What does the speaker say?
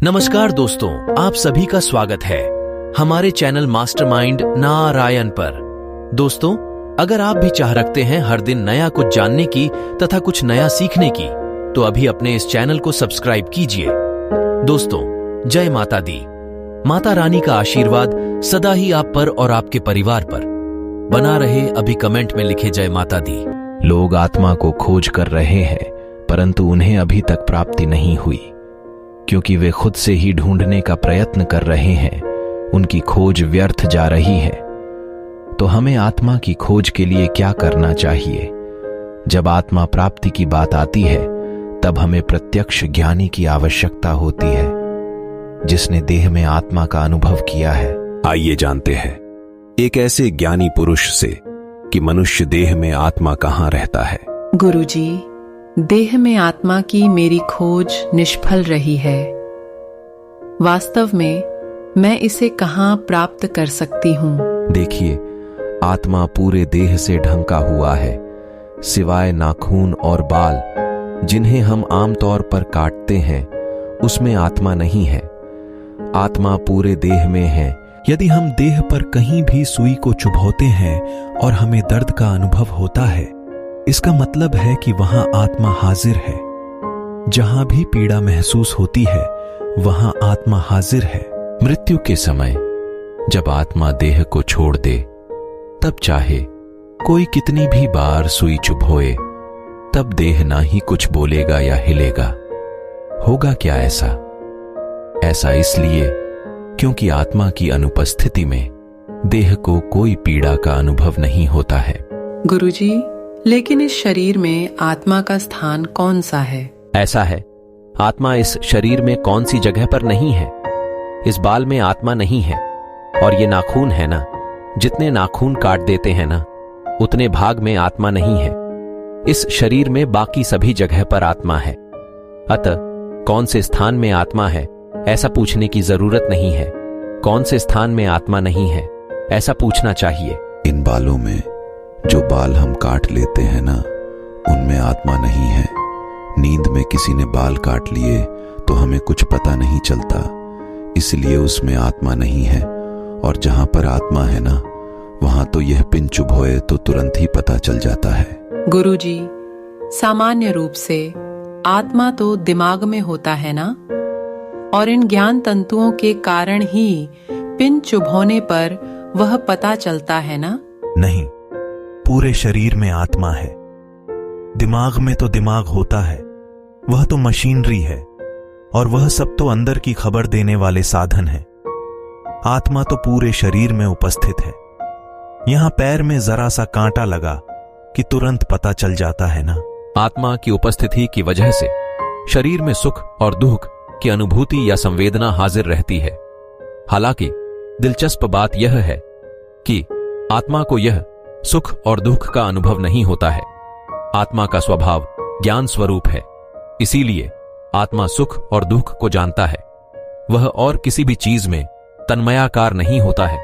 नमस्कार दोस्तों, आप सभी का स्वागत है हमारे चैनल मास्टरमाइंड नारायण पर। दोस्तों, अगर आप भी चाह रखते हैं हर दिन नया कुछ जानने की तथा कुछ नया सीखने की, तो अभी अपने इस चैनल को सब्सक्राइब कीजिए। दोस्तों, जय माता दी। माता रानी का आशीर्वाद सदा ही आप पर और आपके परिवार पर बना रहे। अभी कमेंट में लिखे जय माता दी। लोग आत्मा को खोज कर रहे हैं, परंतु उन्हें अभी तक प्राप्ति नहीं हुई, क्योंकि वे खुद से ही ढूंढने का प्रयत्न कर रहे हैं। उनकी खोज व्यर्थ जा रही है। तो हमें आत्मा की खोज के लिए क्या करना चाहिए? जब आत्मा प्राप्ति की बात आती है, तब हमें प्रत्यक्ष ज्ञानी की आवश्यकता होती है, जिसने देह में आत्मा का अनुभव किया है। आइए जानते हैं एक ऐसे ज्ञानी पुरुष से कि मनुष्य देह में आत्मा कहाँ रहता है। गुरुजी, देह में आत्मा की मेरी खोज निष्फल रही है। वास्तव में मैं इसे कहाँ प्राप्त कर सकती हूँ? देखिए, आत्मा पूरे देह से ढंका हुआ है, सिवाय नाखून और बाल जिन्हें हम आमतौर पर काटते हैं, उसमें आत्मा नहीं है। आत्मा पूरे देह में है। यदि हम देह पर कहीं भी सुई को चुभोते हैं और हमें दर्द का अनुभव होता है, इसका मतलब है कि वहां आत्मा हाजिर है। जहां भी पीड़ा महसूस होती है, वहां आत्मा हाजिर है। मृत्यु के समय जब आत्मा देह को छोड़ दे, तब चाहे कोई कितनी भी बार सुई चुभोए, तब देह ना ही कुछ बोलेगा या हिलेगा। होगा क्या ऐसा? ऐसा इसलिए क्योंकि आत्मा की अनुपस्थिति में देह को कोई पीड़ा का अनुभव नहीं होता है। गुरुजी, लेकिन इस शरीर में आत्मा का स्थान कौन सा है? ऐसा है, आत्मा इस शरीर में कौन सी जगह पर नहीं है। इस बाल में आत्मा नहीं है, और ये नाखून है ना, जितने नाखून काट देते हैं ना, उतने भाग में आत्मा नहीं है। इस शरीर में बाकी सभी जगह पर आत्मा है। अतः कौन से स्थान में आत्मा है, ऐसा पूछने की जरूरत नहीं है। कौन से स्थान में आत्मा नहीं है, ऐसा पूछना चाहिए। इन बालों में जो बाल हम काट लेते हैं ना, उनमें आत्मा नहीं है। नींद में किसी ने बाल काट लिए तो हमें कुछ पता नहीं चलता, इसलिए उसमें आत्मा नहीं है। और जहां पर आत्मा है ना, वहां तो यह पिन चुभोए तो तुरंत ही पता चल जाता है। गुरुजी, सामान्य रूप से आत्मा तो दिमाग में होता है ना, और इन ज्ञान तंतुओं के कारण ही पिन चुभोने पर वह पता चलता है ना? नहीं, पूरे शरीर में आत्मा है। दिमाग में तो दिमाग होता है, वह तो मशीनरी है, और वह सब तो अंदर की खबर देने वाले साधन है। आत्मा तो पूरे शरीर में उपस्थित है। यहां पैर में जरा सा कांटा लगा कि तुरंत पता चल जाता है ना। आत्मा की उपस्थिति की वजह से शरीर में सुख और दुख की अनुभूति या संवेदना हाजिर रहती है। हालांकि दिलचस्प बात यह है कि आत्मा को यह सुख और दुख का अनुभव नहीं होता है। आत्मा का स्वभाव ज्ञान स्वरूप है, इसीलिए आत्मा सुख और दुख को जानता है। वह और किसी भी चीज में तन्मयाकार नहीं होता है।